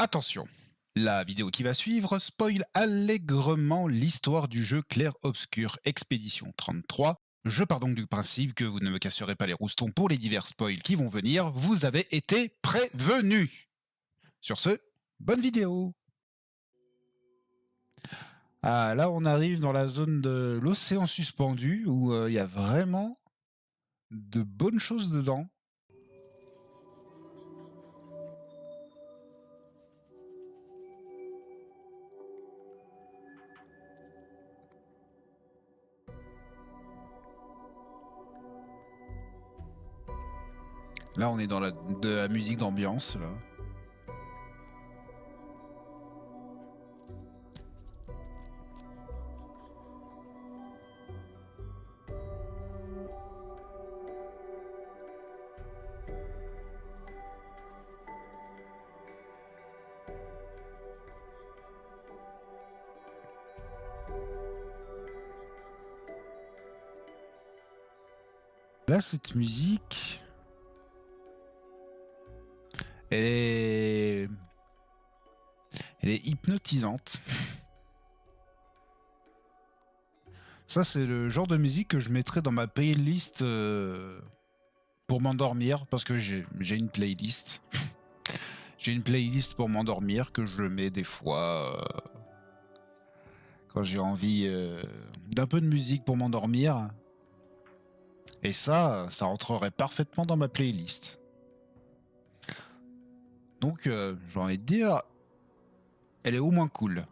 Attention, la vidéo qui va suivre spoil allègrement l'histoire du jeu Clair Obscur Expédition 33. Je pars donc du principe que vous ne me casserez pas les roustons pour les divers spoils qui vont venir, vous avez été prévenus. Sur ce, bonne vidéo. Ah, là on arrive dans la zone de l'océan suspendu où il y a vraiment de bonnes choses dedans. Là on est dans de la musique d'ambiance là. Là cette musique, elle est hypnotisante. Ça, c'est le genre de musique que je mettrais dans ma playlist pour m'endormir, parce que j'ai une playlist. J'ai une playlist pour m'endormir que je mets des fois quand j'ai envie d'un peu de musique pour m'endormir. Et ça rentrerait parfaitement dans ma playlist. Donc, j'ai envie de dire, elle est au moins cool.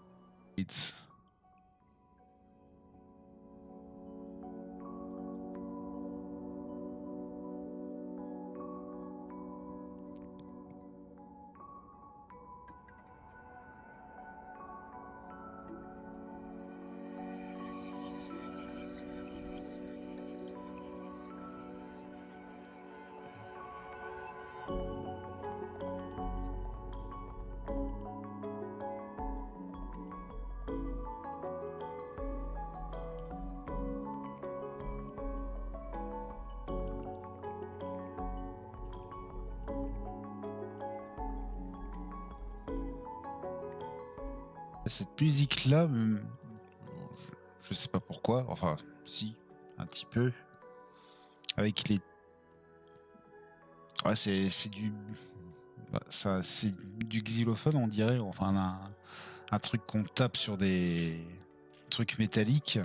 Cette musique-là, je sais pas pourquoi, enfin, si, un petit peu. Avec les. Ouais, c'est du. C'est du xylophone, on dirait, enfin, un truc qu'on tape sur des trucs métalliques.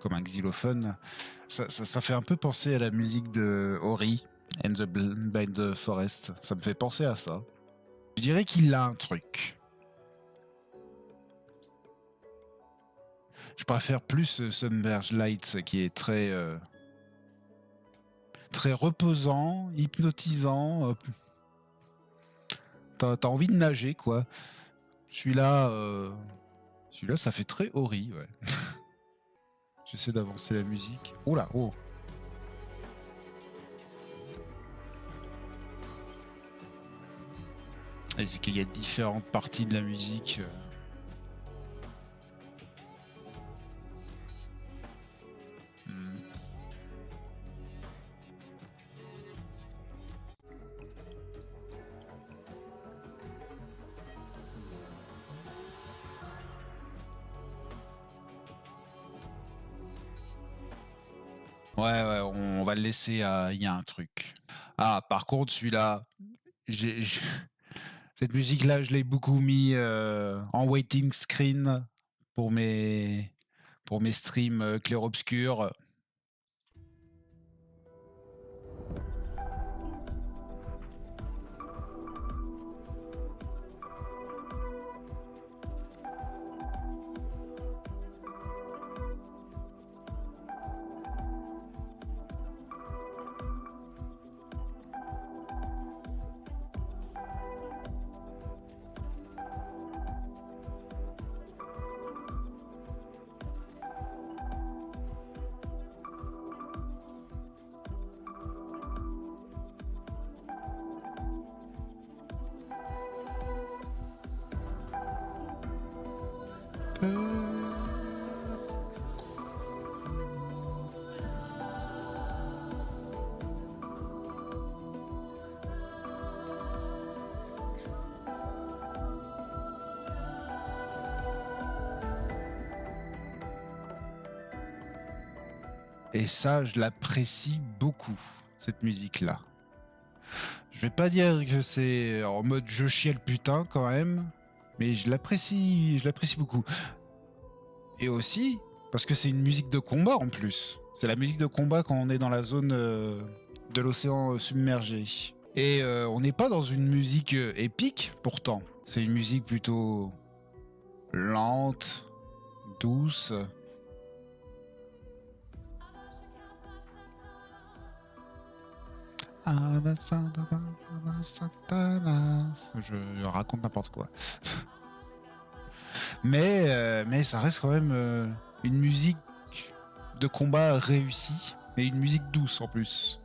Comme un xylophone. Ça fait un peu penser à la musique de Ori and the Blind Forest. Ça me fait penser à ça. Je dirais qu'il a un truc. Je préfère plus Submerge Lights qui est très très reposant, hypnotisant. T'as envie de nager quoi. Celui-là, ça fait très Ori, ouais. J'essaie d'avancer la musique. Oh là, oh. Et c'est qu'il y a différentes parties de la musique. Ouais, on va le laisser à. Il y a un truc. Ah, par contre, celui-là, cette musique-là, je l'ai beaucoup mis en waiting screen pour mes streams clair-obscur. Et ça, je l'apprécie beaucoup, cette musique-là. Je vais pas dire que c'est en mode je chiale putain quand même, mais je l'apprécie beaucoup. Et aussi, parce que c'est une musique de combat en plus. C'est la musique de combat quand on est dans la zone de l'océan submergé. Et on n'est pas dans une musique épique pourtant. C'est une musique plutôt lente, douce. Je raconte n'importe quoi. Mais ça reste quand même une musique de combat réussie et une musique douce en plus.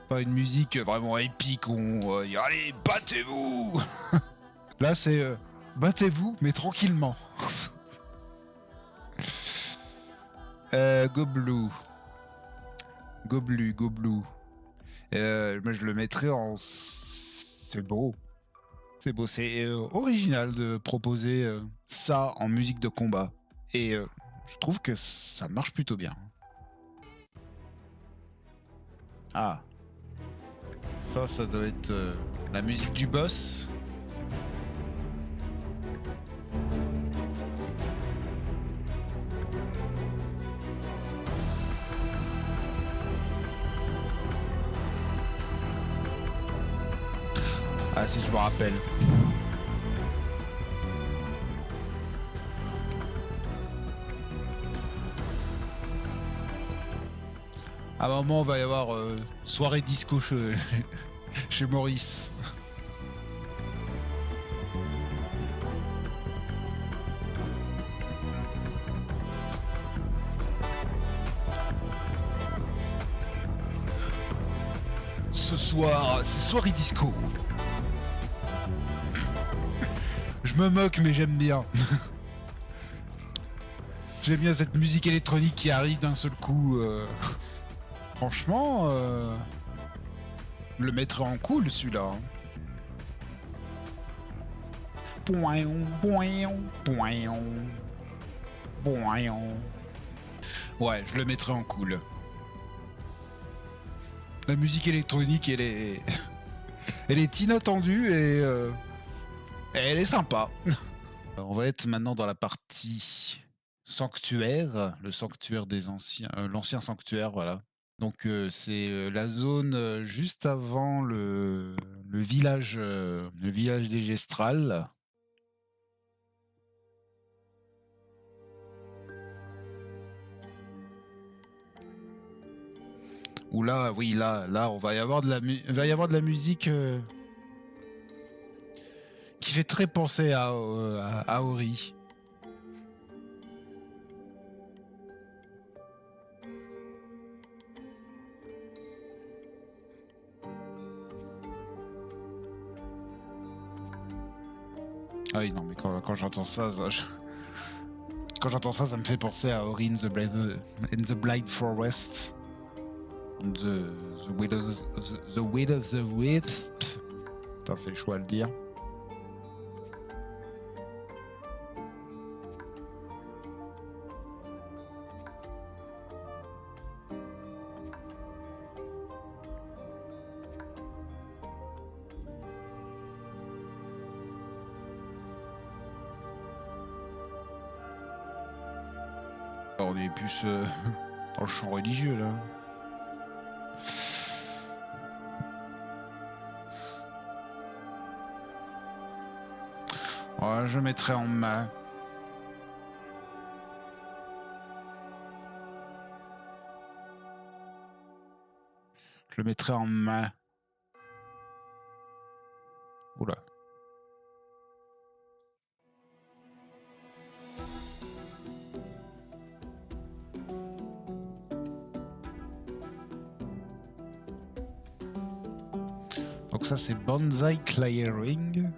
Pas une musique vraiment épique où on allez, battez-vous. Là, c'est battez-vous, mais tranquillement. Goblou. Goblu, Goblou. Moi, je le mettrais en. C'est beau. C'est beau, c'est original de proposer ça en musique de combat. Et je trouve que ça marche plutôt bien. Ah. Ça doit être la musique du boss. Ah, si je me rappelle. À un moment, on va y avoir soirée disco chez Maurice. Ce soir, c'est soirée disco. Je me moque, mais j'aime bien. J'aime bien cette musique électronique qui arrive d'un seul coup. Franchement, le mettrait en cool celui-là. Ouais, je le mettrais en cool. La musique électronique, elle est, elle est inattendue et elle est sympa. On va être maintenant dans la partie sanctuaire, le sanctuaire des anciens, l'ancien sanctuaire, voilà. Donc c'est la zone juste avant le village des Gestrals. Où là, oui, là, on va y avoir il va y avoir de la musique qui fait très penser à Ori. Ah oui, non, mais quand j'entends ça, quand j'entends ça, ça me fait penser à Ori in the Blind Forest. The Will of the Wisp. Putain, c'est chaud à le dire. On est plus dans le chant religieux là. Ouais, je mettrai en main. Je le mettrai en main. Oula. Donc ça c'est Banzai Clearing.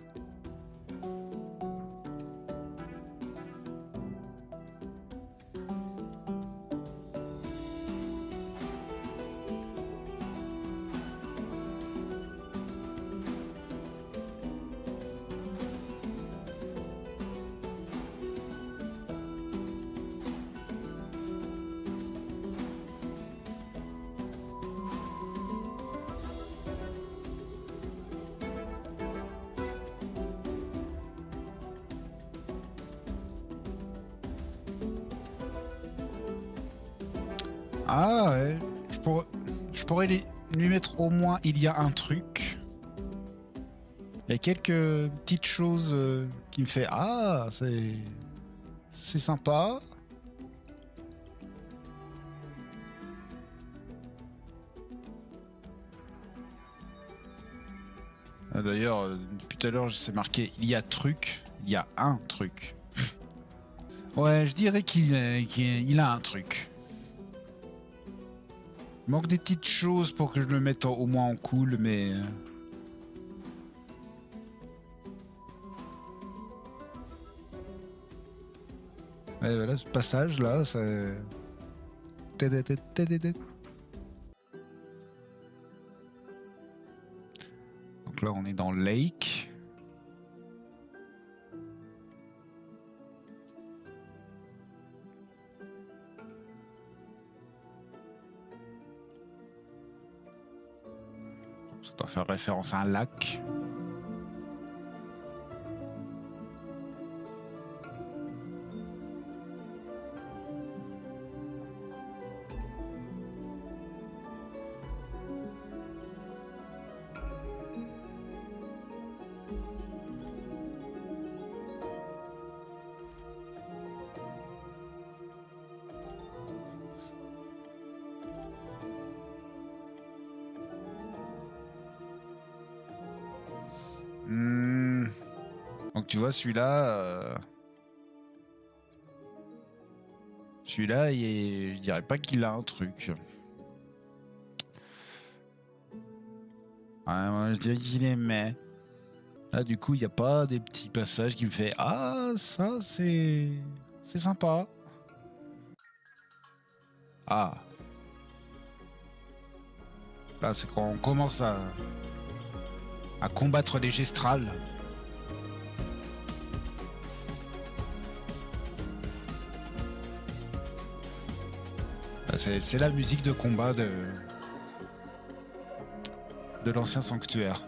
Ah ouais, je pourrais lui mettre au moins il y a un truc. Il y a quelques petites choses qui me fait ah c'est sympa. D'ailleurs, depuis tout à l'heure, c'est marqué il y a truc, il y a un truc. Ouais, je dirais qu'il a un truc. Il manque des petites choses pour que je le mette au moins en cool, mais. Ouais, voilà, ce passage là, ça. Donc là, on est dans Lake. Ça doit faire référence à un lac. Donc tu vois, celui-là, je dirais pas qu'il a un truc. Ouais, moi, je dirais qu'il aimait. Là, du coup, il n'y a pas des petits passages qui me fait ah, ça, c'est sympa. Ah. Là, c'est quand on commence à combattre les gestrales. C'est la musique de combat de l'ancien sanctuaire.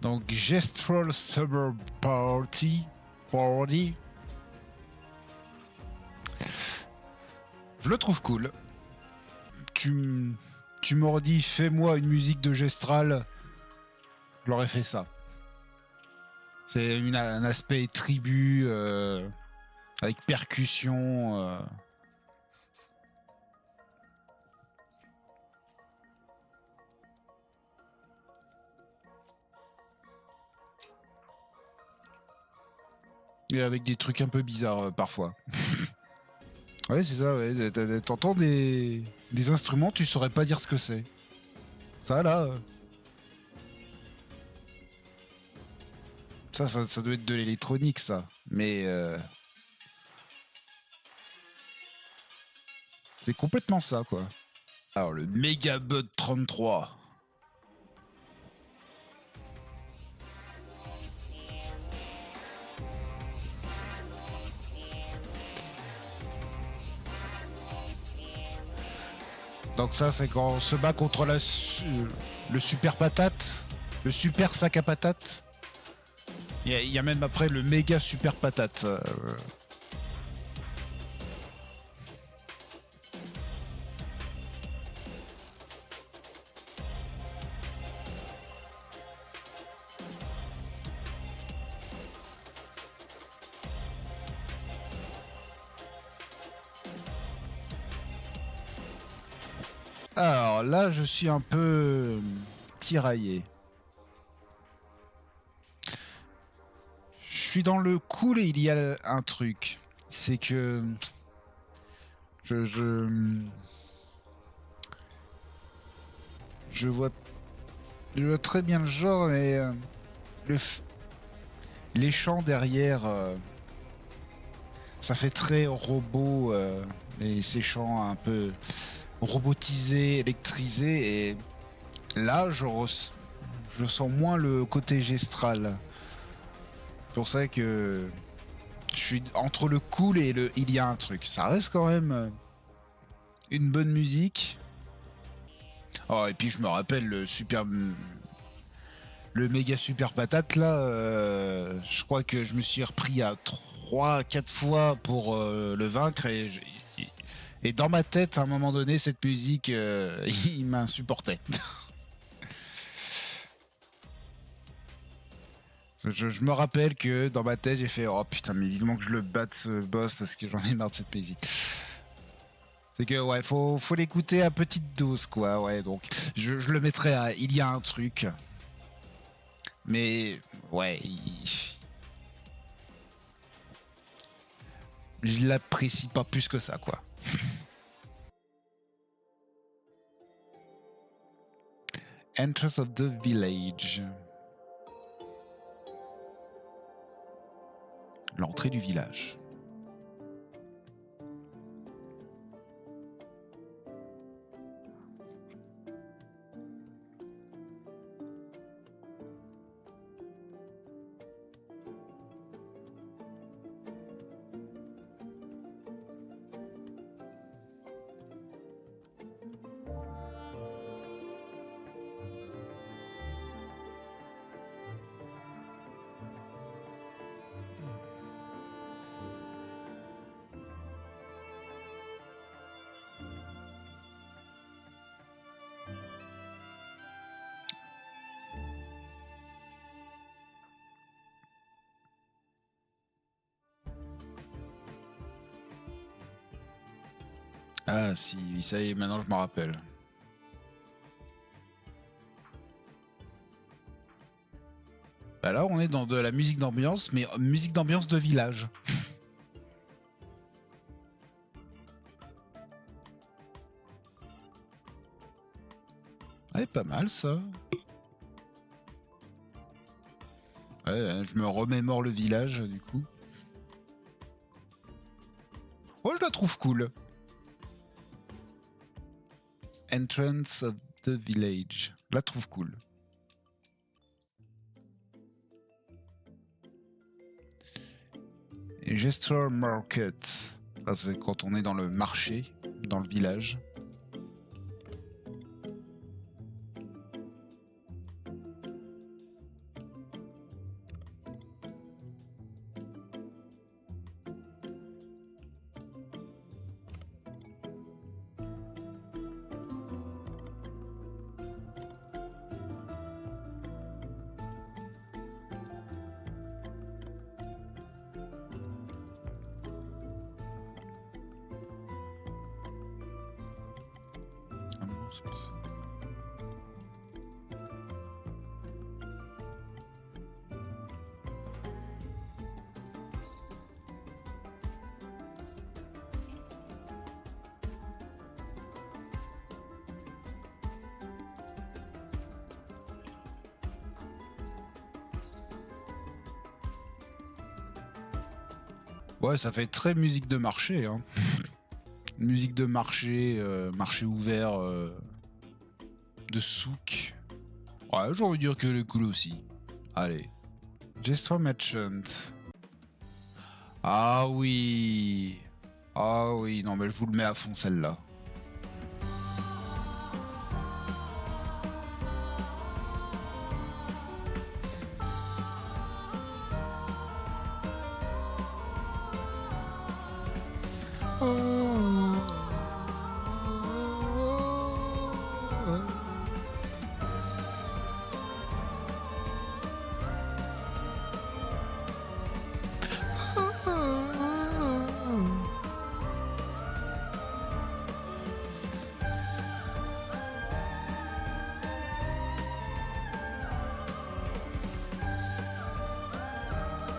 Donc Gestral Suburb Party. Je le trouve cool. Tu m'aurais dit fais-moi une musique de Gestral, je l'aurais fait ça. C'est un aspect tribu avec percussion. Et avec des trucs un peu bizarres parfois. Ouais, c'est ça, ouais. T'entends des instruments, tu saurais pas dire ce que c'est. Ça là. Ça doit être de l'électronique, ça. Mais c'est complètement ça, quoi. Alors, le Megabud 33. Donc ça, c'est quand on se bat contre le super patate, le super sac à patate. Il y a même après le méga super patate. Alors là, je suis un peu tiraillé. Je suis dans le cool et il y a un truc. C'est que je je vois très bien le genre, mais les chants derrière, Ça fait très robot, et ces chants un peu robotisés, électrisés. Et là, je sens moins le côté gestral. C'est pour ça que je suis entre le cool et le il y a un truc. Ça reste quand même une bonne musique. Oh, et puis je me rappelle le méga super patate là. Je crois que je me suis repris à 3-4 fois pour le vaincre et dans ma tête, à un moment donné, cette musique, il m'insupportait. Je me rappelle que dans ma tête, j'ai fait oh putain, mais vivement que je le batte ce boss parce que j'en ai marre de cette musique. C'est que ouais, faut l'écouter à petite dose quoi, ouais. Donc je le mettrais à il y a un truc, mais ouais, je l'apprécie pas plus que ça quoi. Entrance of the Village. L'entrée du village. Ah si, ça y est, maintenant je m'en rappelle. Bah là, on est dans de la musique d'ambiance, mais musique d'ambiance de village. Ouais, pas mal ça. Ouais, je me remémore le village du coup. Ouais, je la trouve cool. Entrance of the Village. Je la trouve cool. Et Gesture Market. Là, c'est quand on est dans le marché, dans le village. Ah non, c'est pas ça. Ouais, ça fait très musique de marché, hein. Musique de marché, marché ouvert, de souk. Ouais, j'ai envie de dire qu'elle est cool aussi. Allez. Gesture Merchant. Ah oui. Ah oui, non mais je vous le mets à fond celle-là.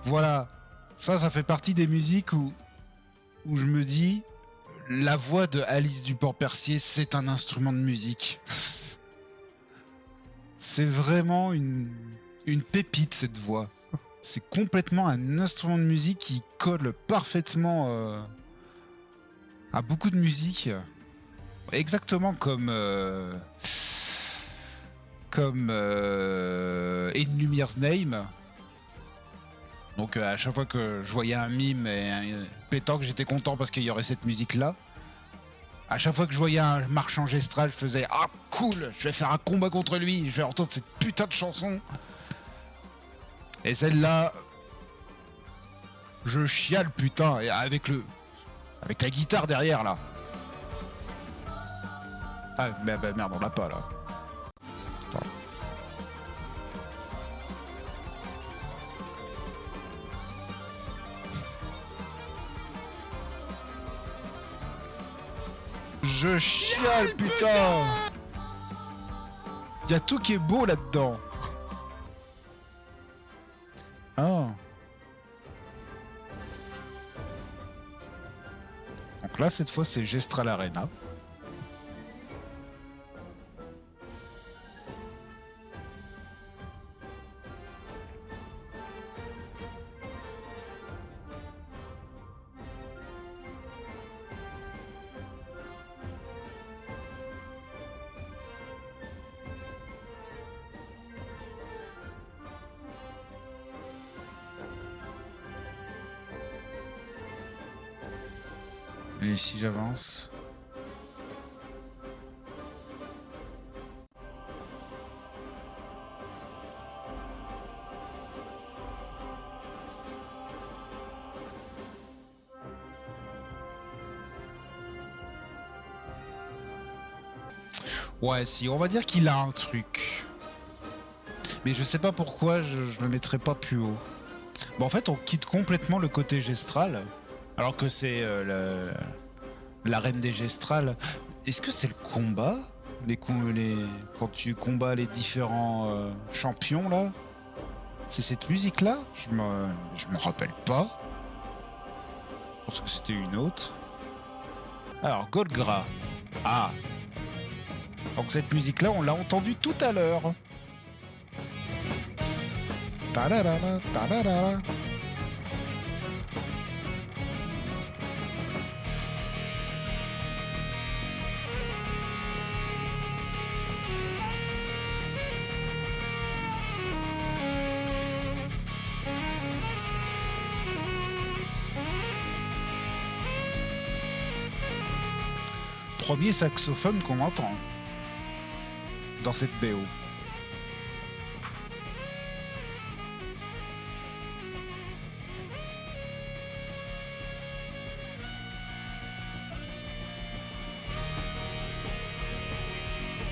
Voilà, ça fait partie des musiques où je me dis, la voix de Alice Duport-Percier, c'est un instrument de musique. C'est vraiment une pépite, cette voix. C'est complètement un instrument de musique qui colle parfaitement à beaucoup de musique. Exactement comme In Lumière's Name. Donc à chaque fois que je voyais un mime et un pétanque, j'étais content parce qu'il y aurait cette musique-là. À chaque fois que je voyais un marchand gestral, je faisais ah cool, je vais faire un combat contre lui, je vais entendre cette putain de chanson. Et celle-là, je chiale putain, et avec la guitare derrière là. Ah bah merde, on l'a pas là. Attends. Je chiale putain. Il y a tout qui est beau là-dedans. Ah. Donc là, cette fois, c'est Gestral Arena. Et si j'avance? Ouais, si, on va dire qu'il a un truc. Mais je sais pas pourquoi je le mettrais pas plus haut. Bon, en fait, on quitte complètement le côté gestral, alors que c'est la reine des gestrales. Est-ce que c'est le combat quand tu combats les différents champions, là? C'est cette musique-là? Je me rappelle pas. Je pense que c'était une autre. Alors, Golgra. Ah. Donc cette musique-là, on l'a entendue tout à l'heure. Ta-da-da-da, ta-da-da. Premier saxophone qu'on entend dans cette BO.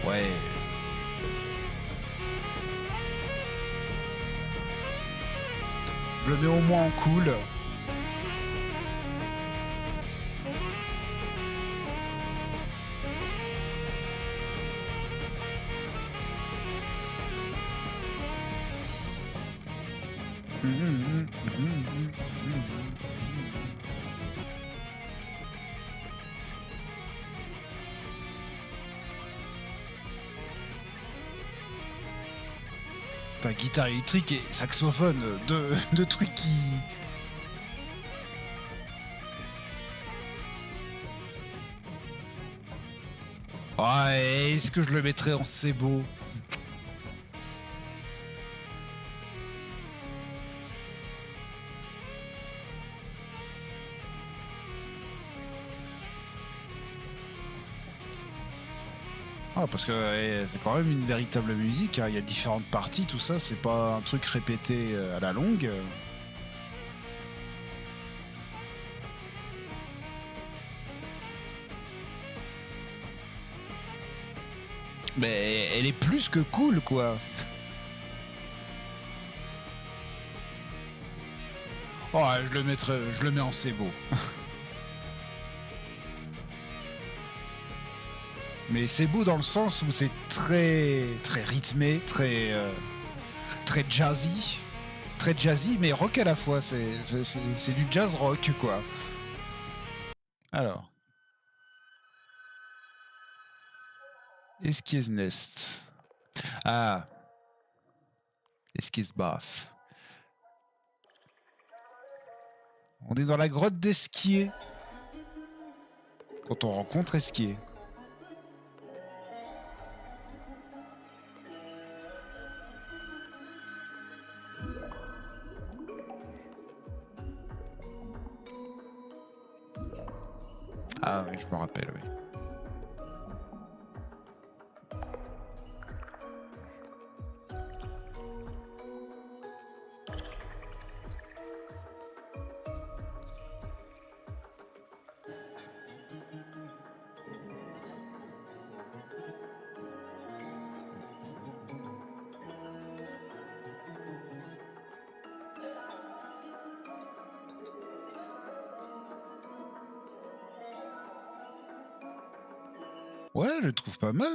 Ouais. Je le mets au moins en cool. Ta guitare électrique et saxophone, deux trucs qui... Ouais, est-ce que je le mettrais en c'est beau? Ah, parce que c'est quand même une véritable musique, hein. Il y a différentes parties, tout ça, c'est pas un truc répété à la longue. Mais elle est plus que cool, quoi. Oh, je le mets en c'est beau. Mais c'est beau dans le sens où c'est très très rythmé, très jazzy, mais rock à la fois. C'est du jazz rock, quoi. Alors, Esquisse Nest. Ah, Esquisse Bath. On est dans la grotte d'Esquier. Quand on rencontre Esquier. Ah oui, je me rappelle, oui. Ouais, je le trouve pas mal.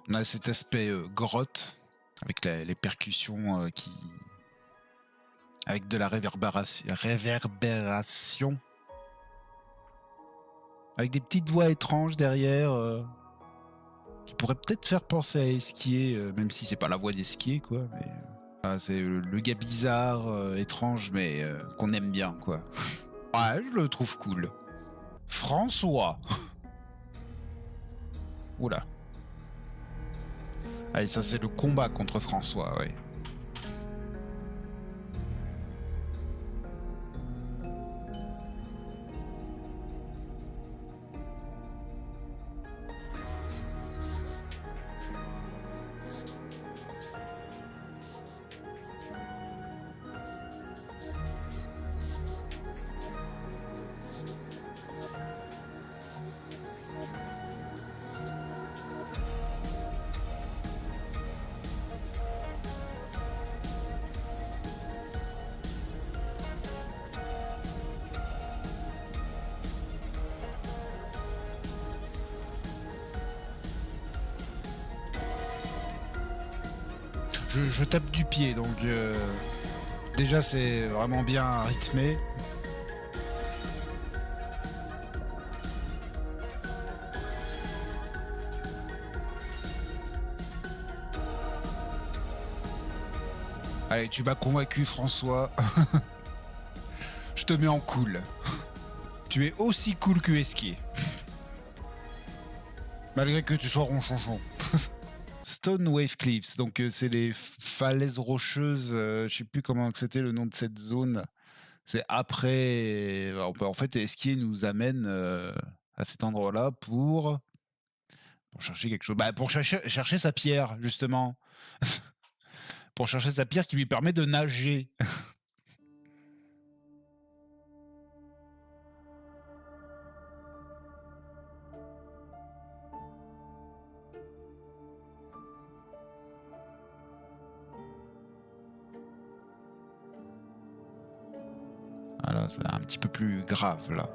On a cet aspect grotte avec les percussions qui, avec de la réverbération, avec des petites voix étranges derrière qui pourraient peut-être faire penser à Esquier, même si c'est pas la voix d'Esquier, quoi. Mais c'est le gars bizarre, étrange, mais qu'on aime bien, quoi. Ouais, je le trouve cool. François. Oula. Allez, ça c'est le combat contre François, ouais. Je tape du pied, donc déjà c'est vraiment bien rythmé. Allez, tu m'as convaincu, François. Je te mets en cool. Tu es aussi cool que Esquier. Malgré que tu sois ronchonchon. Stone Wave Cliffs, donc c'est les falaises rocheuses, je sais plus comment c'était le nom de cette zone. C'est après, en fait, Esquier nous amène à cet endroit-là pour chercher quelque chose. Bah, pour chercher sa pierre, justement. Pour chercher sa pierre qui lui permet de nager. Voilà, c'est un petit peu plus grave, là.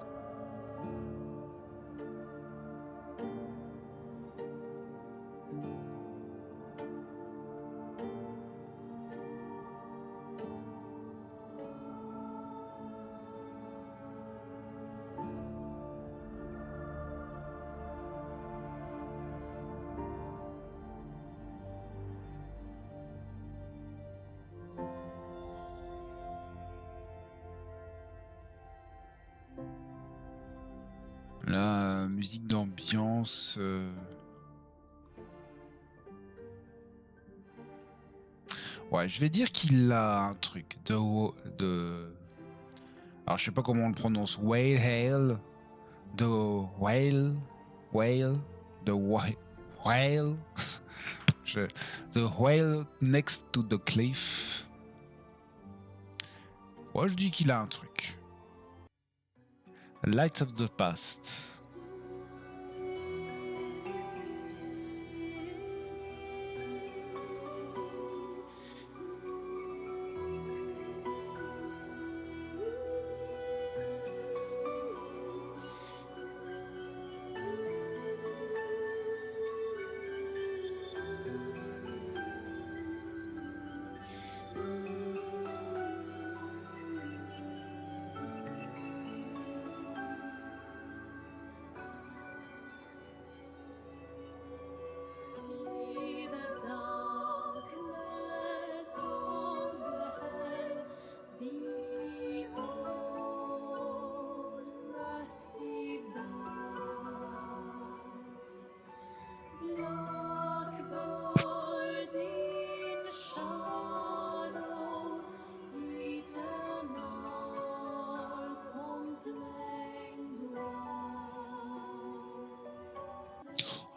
La musique d'ambiance. Ouais, je vais dire qu'il a un truc de. Alors, je sais pas comment on le prononce. Whale Hail. De Whale. Whale. De Whale. The Whale Next to the Cliff. Ouais, je dis qu'il a un truc. Lights of the Past.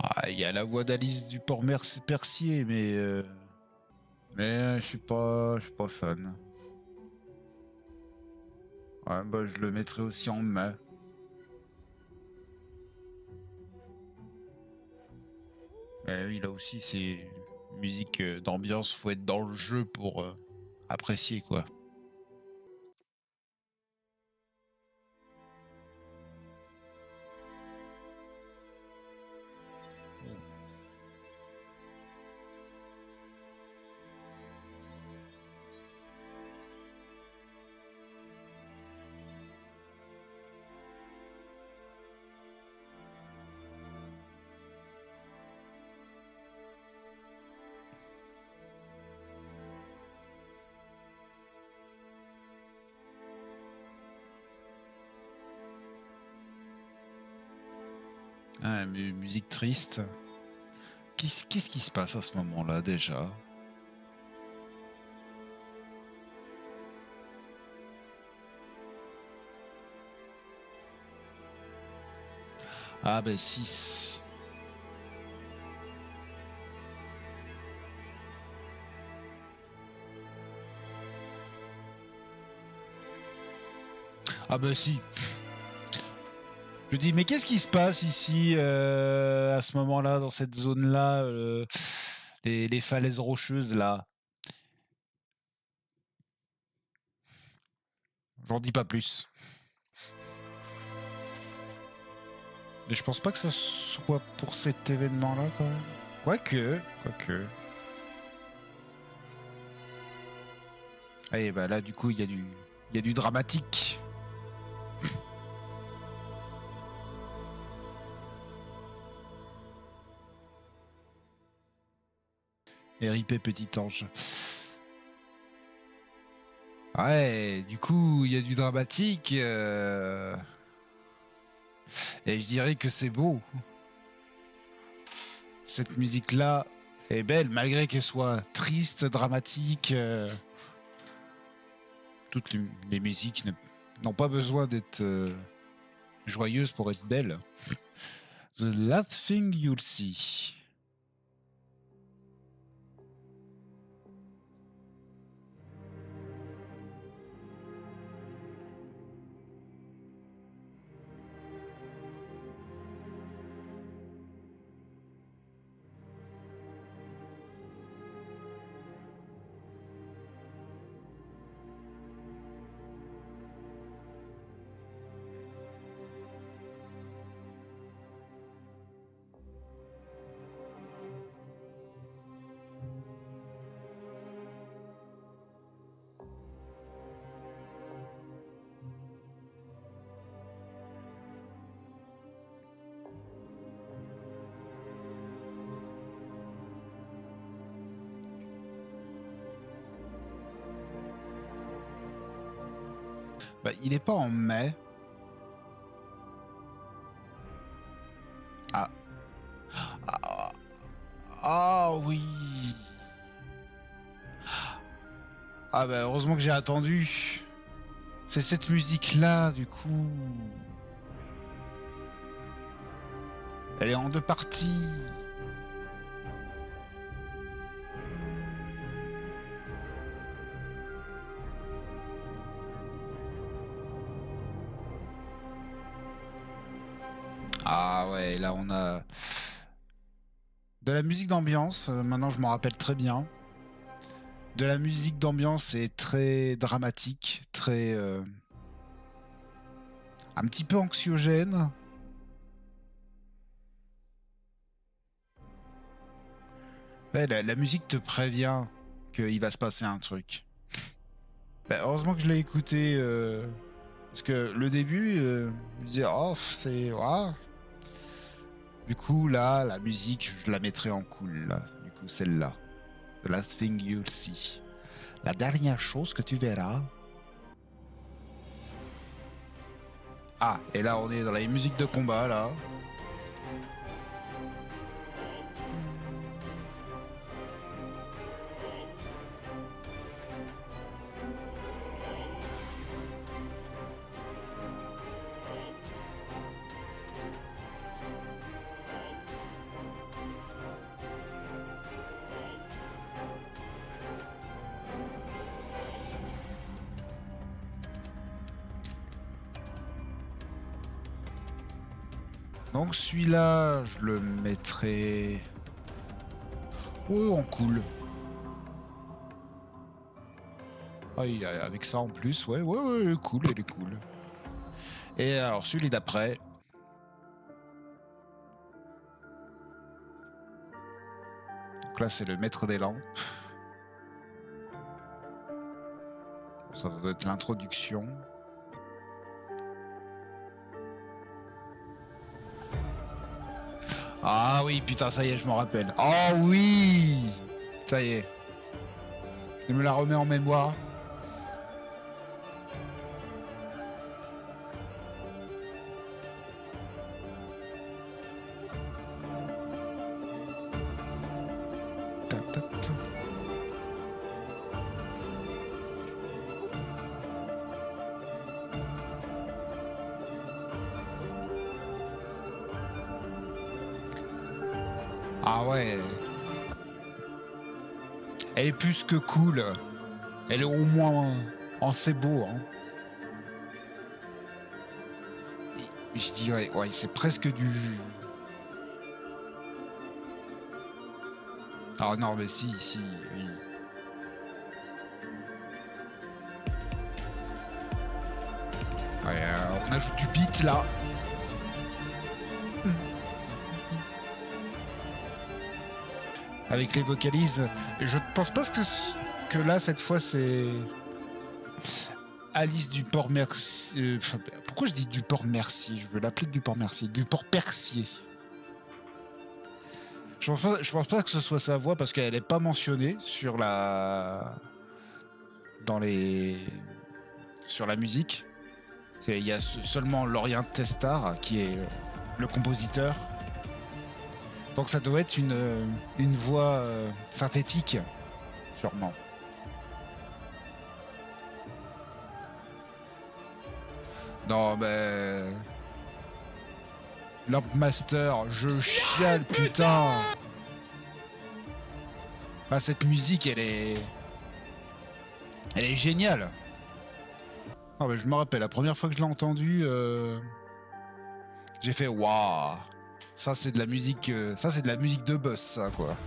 Ah, il y a la voix d'Alice Duport-Percier, mais je suis pas fan. Ouais, bah je le mettrai aussi en mai. Mais oui, là aussi c'est musique d'ambiance, faut être dans le jeu pour apprécier quoi. Ah, mais musique triste. Qu'est-ce qui se passe à ce moment-là déjà? Ah ben si. Ah ben si. Je dis mais qu'est-ce qui se passe ici à ce moment-là dans cette zone-là, les falaises rocheuses là. J'en dis pas plus. Mais je pense pas que ce soit pour cet événement-là quand même. Quoique. Et bah là du coup il y a du dramatique. RIP Petit Ange. Ouais, du coup il y a du dramatique. Et je dirais que c'est beau. Cette musique-là est belle malgré qu'elle soit triste, dramatique. Toutes les musiques n'ont pas besoin d'être joyeuses pour être belles. The Last Thing You'll See. Bah, il est pas en mai. Ah. Ah, ah oui. Ah bah heureusement que j'ai attendu. C'est cette musique-là, du coup. Elle est en deux parties. Ah ouais, là on a de la musique d'ambiance. Maintenant je m'en rappelle très bien. De la musique d'ambiance est très dramatique, très un petit peu anxiogène. Ouais, la musique te prévient qu'il va se passer un truc. Bah, heureusement que je l'ai écouté parce que le début, je me disais oh c'est ah. Du coup là, la musique, je la mettrai en cool là. Du coup celle-là, The Last Thing You'll See, la dernière chose que tu verras. Ah, et là on est dans la musique de combat là. Donc celui-là, je le mettrai... Oh, en cool. Ah, avec ça en plus, ouais, cool, il est cool. Et alors celui d'après... Donc là, c'est le maître des lampes. Ça doit être l'introduction. Ah oui, putain, ça y est, je m'en rappelle. Oh oui! Ça y est. Je me la remets en mémoire. Ta, ta, ta. Ah ouais. Elle est plus que cool. Elle est au moins assez beau. Hein. Je dirais, ouais, c'est presque du... Ah non, mais si, oui. Ouais, on ajoute du beat là. Avec les vocalises. Je ne pense pas que là, cette fois, c'est Alice Duport-Merci. Pourquoi je dis Duport-Merci? Je veux l'appeler Duport-Merci. Duport-Percier. Je pense pas que ce soit sa voix parce qu'elle n'est pas mentionnée sur sur la musique. Il y a seulement Lorient Testard qui est le compositeur. Donc ça doit être une voix synthétique, sûrement. Non, mais... Lampmaster, je chiale, putain. Ah, cette musique, elle est géniale. Ah, mais je me rappelle, la première fois que je l'ai entendue, j'ai fait waouh. Ça c'est de la musique de boss, ça quoi.